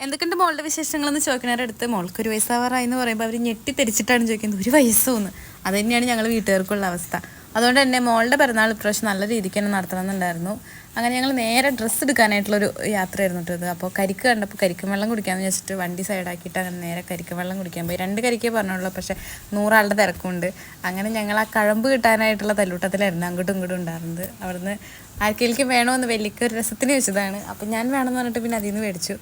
എന്തൊക്കെയുണ്ട് മോളുടെ വിശേഷങ്ങളെന്ന് ചോദിക്കുന്നവരുടെ അടുത്ത് മോൾക്ക് 1 വയസ്സാവാറായി എന്ന് പറയുമ്പോൾ അവർ ഞെട്ടിത്തെരിച്ചിട്ടാണ് ചോദിക്കുന്നത് 1 വയസ്സോന്ന്. അത് തന്നെയാണ് ഞങ്ങൾ വീട്ടുകാർക്കുള്ള അവസ്ഥ. അതുകൊണ്ട് തന്നെ മോളുടെ പിറന്നാൾ ഇപ്രാവശ്യം നല്ല രീതിക്ക് തന്നെ നടത്തണമെന്നുണ്ടായിരുന്നു. അങ്ങനെ ഞങ്ങൾ നേരെ ഡ്രസ്സ് എടുക്കാനായിട്ടുള്ളൊരു യാത്രയായിരുന്നു കേട്ടോ ഇത്. അപ്പോൾ കരിക്ക് കണ്ടപ്പോൾ കരിക്കും വെള്ളം കുടിക്കാമെന്ന് വെച്ചിട്ട് വണ്ടി സൈഡാക്കിയിട്ട് അങ്ങനെ നേരെ കരിക്കും വെള്ളം കുടിക്കാൻ പോയി. 2 കരിക്കേ പറഞ്ഞുള്ളൂ, പക്ഷേ 100 ആളുടെ തിരക്കുണ്ട്. അങ്ങനെ ഞങ്ങൾ ആ കഴമ്പ് കിട്ടാനായിട്ടുള്ള തല്ലൂട്ടത്തിലായിരുന്നു അങ്ങോട്ടും ഇങ്ങോട്ടും ഉണ്ടായിരുന്നത്. അവിടുന്ന് ആർക്കെങ്കിലും വേണമെന്ന് വലിയൊരു രസത്തിന് വെച്ചതാണ്. അപ്പം ഞാൻ വേണമെന്ന് പറഞ്ഞിട്ട് പിന്നെ അതിൽ നിന്ന് മേടിച്ചു.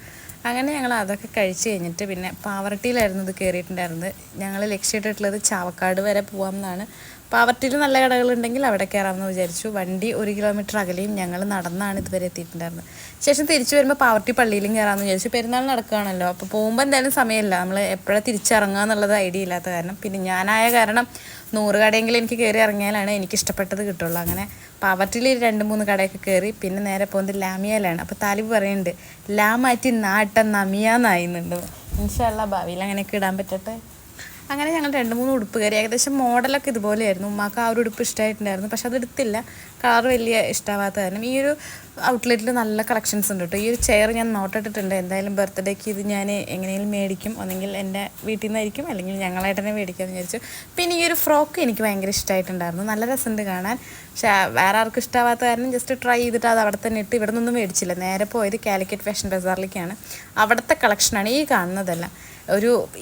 അങ്ങനെ ഞങ്ങൾ അതൊക്കെ കഴിച്ച് കഴിഞ്ഞിട്ട് പിന്നെ പാവറട്ടിയിലായിരുന്നു ഇത് കയറിയിട്ടുണ്ടായിരുന്നത്. ഞങ്ങൾ ലക്ഷ്യമിട്ടിട്ടുള്ളത് ചാവക്കാട് വരെ പോകാമെന്നാണ്. പാവറട്ടിയിൽ നല്ല കടകളുണ്ടെങ്കിൽ അവിടെ കയറാമെന്ന് വിചാരിച്ചു. വണ്ടി 1 കിലോമീറ്റർ അകലെയും ഞങ്ങൾ നടന്നാണ് ഇതുവരെ എത്തിയിട്ടുണ്ടായിരുന്നത്. ശേഷം തിരിച്ചു വരുമ്പോൾ പാവറട്ടി പള്ളിയിലും കയറാമെന്ന് വിചാരിച്ചു. പെരുന്നാൾ നടക്കുകയാണല്ലോ, അപ്പോൾ പോകുമ്പോൾ എന്തായാലും സമയമില്ല. നമ്മൾ എപ്പോഴാണ് തിരിച്ചിറങ്ങുക എന്നുള്ളത് ഐഡിയ ഇല്ലാത്ത കാരണം, പിന്നെ ഞാനായ കാരണം 100 കടയെങ്കിലും എനിക്ക് കയറി ഇറങ്ങിയാലാണ് എനിക്കിഷ്ടപ്പെട്ടത് കിട്ടുള്ളൂ. അങ്ങനെ പാവറട്ടിയിൽ 2-3 കടയൊക്കെ കയറി പിന്നെ നേരെ പോകുന്നത് ലാമിയയിലാണ്. അപ്പോൾ താലിബ് പറയുന്നുണ്ട് ലാ മാറ്റി നാട്ട നമിയാന്നായിന്നുണ്ട്. ഇൻഷാ അല്ലാഹ് ഭാവിയിൽ അങ്ങനെയൊക്കെ ഇടാൻ പറ്റട്ടെ. അങ്ങനെ ഞങ്ങൾ 2-3 ഉടുപ്പ് കയറി. ഏകദേശം മോഡലൊക്കെ ഇതുപോലെയായിരുന്നു. ഉമ്മാക്ക് ആ ഒരു ഉടുപ്പ് ഇഷ്ടമായിട്ടുണ്ടായിരുന്നു, പക്ഷെ അതെടുത്തില്ല. കളർ വലിയ ഇഷ്ടമാവാത്ത കാരണം. ഈ ഒരു ഔട്ട്ലെറ്റിൽ നല്ല കളക്ഷൻസ് ഉണ്ട് കേട്ടോ. ഈ ഒരു ചെയർ ഞാൻ നോട്ടിട്ടിട്ടുണ്ട്. എന്തായാലും ബർത്ത്ഡേക്ക് ഇത് ഞാൻ എങ്ങനെയും മേടിക്കും. ഒന്നെങ്കിൽ എൻ്റെ വീട്ടിൽ നിന്നായിരിക്കും, അല്ലെങ്കിൽ ഞങ്ങളായിട്ട് തന്നെ മേടിക്കാമെന്ന് വിചാരിച്ചു. പിന്നെ ഈ ഒരു ഫ്രോക്ക് എനിക്ക് ഭയങ്കര ഇഷ്ടമായിട്ടുണ്ടായിരുന്നു. നല്ല രസമുണ്ട് കാണാൻ. പക്ഷേ വേറെ ആർക്കും ഇഷ്ടമാവാത്ത കാരണം ജസ്റ്റ് ട്രൈ ചെയ്തിട്ട് അത് അവിടെ തന്നെ ഇട്ട് ഇവിടെ നിന്നൊന്നും മേടിച്ചില്ല. നേരെ പോയത് കാലിക്കറ്റ് ഫാഷൻ ബസാറിലേക്കാണ്. അവിടുത്തെ കളക്ഷനാണ് ഈ കാണുന്നതല്ല.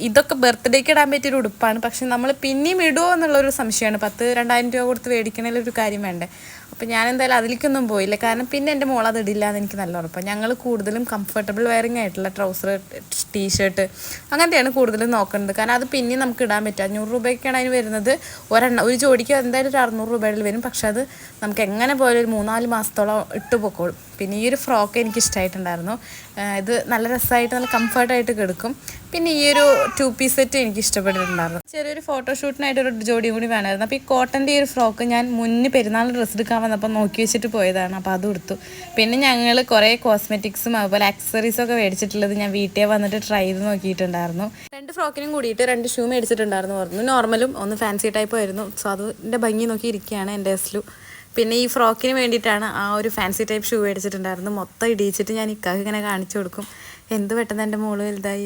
ഇതൊക്കെ ബർത്ത്ഡേക്ക് ഇടാൻ പറ്റിയൊരു ഉടുപ്പാണ്, പക്ഷെ നമ്മൾ പിന്നെയും ഇടുമോ എന്നുള്ളൊരു സംശയമാണ്. 10,000-2000 രൂപ കൊടുത്ത് മേടിക്കണേലൊരു കാര്യം വേണ്ടേ. അപ്പോൾ ഞാൻ എന്തായാലും അതിലേക്കൊന്നും പോയില്ല. കാരണം പിന്നെ എൻ്റെ മോൾ അത് ഇടില്ല എന്ന് എനിക്ക് നല്ല ഉറപ്പാണ്. ഞങ്ങൾ കൂടുതലും കംഫർട്ടബിൾ വെയറിങ് ആയിട്ടുള്ള ട്രൗസർ, ടീഷർട്ട് അങ്ങനത്തെയാണ് കൂടുതലും നോക്കുന്നത്. കാരണം അത് പിന്നെയും നമുക്ക് ഇടാൻ പറ്റും. 500 രൂപയ്ക്കാണ് അതിന് വരുന്നത്. ഒരു ജോഡിക്ക് എന്തായാലും ഒരു 600 രൂപയിൽ വരും. പക്ഷെ അത് നമുക്ക് എങ്ങനെ പോയാലും ഒരു 3-4 മാസത്തോളം ഇട്ട് പൊക്കോളും. പിന്നെ ഈ ഒരു ഫ്രോക്ക് എനിക്ക് ഇഷ്ടമായിട്ടുണ്ടായിരുന്നു. ഇത് നല്ല രസമായിട്ട് നല്ല കംഫർട്ടായിട്ട് കിടക്കും. പിന്നെ ഈ ഒരു 2 പീസ് സെറ്റ് എനിക്ക് ഇഷ്ടപ്പെട്ടിട്ടുണ്ടായിരുന്നു. ചെറിയൊരു ഫോട്ടോഷൂട്ടിനായിട്ട് ഒരു ജോഡി കൂടി വേണമായിരുന്നു. അപ്പോൾ ഈ കോട്ടൻ്റെ ഈ ഒരു ഫ്രോക്ക് ഞാൻ മുന്നേ പെരുന്നാൾ ഡ്രസ്സ് എടുക്കാൻ വന്നപ്പോൾ നോക്കി വെച്ചിട്ട് പോയതാണ്. അപ്പോൾ അത് കൊടുത്തു. പിന്നെ ഞങ്ങൾ കുറേ കോസ്മെറ്റിക്സും അതുപോലെ ആക്സസറീസൊക്കെ മേടിച്ചിട്ടുള്ളത് ഞാൻ വീട്ടിൽ വന്നിട്ട് ട്രൈ ചെയ്ത് നോക്കിയിട്ടുണ്ടായിരുന്നു. 2 ഫ്രോക്കിനും കൂടിയിട്ട് 2 ഷൂ മേടിച്ചിട്ടുണ്ടായിരുന്നു. ഒന്ന് നോർമലും ഒന്ന് ഫാൻസി ടൈപ്പും ആയിരുന്നു. സോ അതിൻ്റെ ഭംഗി നോക്കി ഇരിക്കുകയാണ് എൻ്റെ എസ്ലു. പിന്നെ ഈ ഫ്രോക്കിന് വേണ്ടിയിട്ടാണ് ആ ഒരു ഫാൻസി ടൈപ്പ് ഷൂ മേടിച്ചിട്ടുണ്ടായിരുന്നു. മൊത്തം ഇടിയിച്ചിട്ട് ഞാൻ ഇക്കാക്ക് ഇങ്ങനെ കാണിച്ചു കൊടുക്കും. എന്ത് പെട്ടെന്ന് എൻ്റെ മോള് വലുതായി.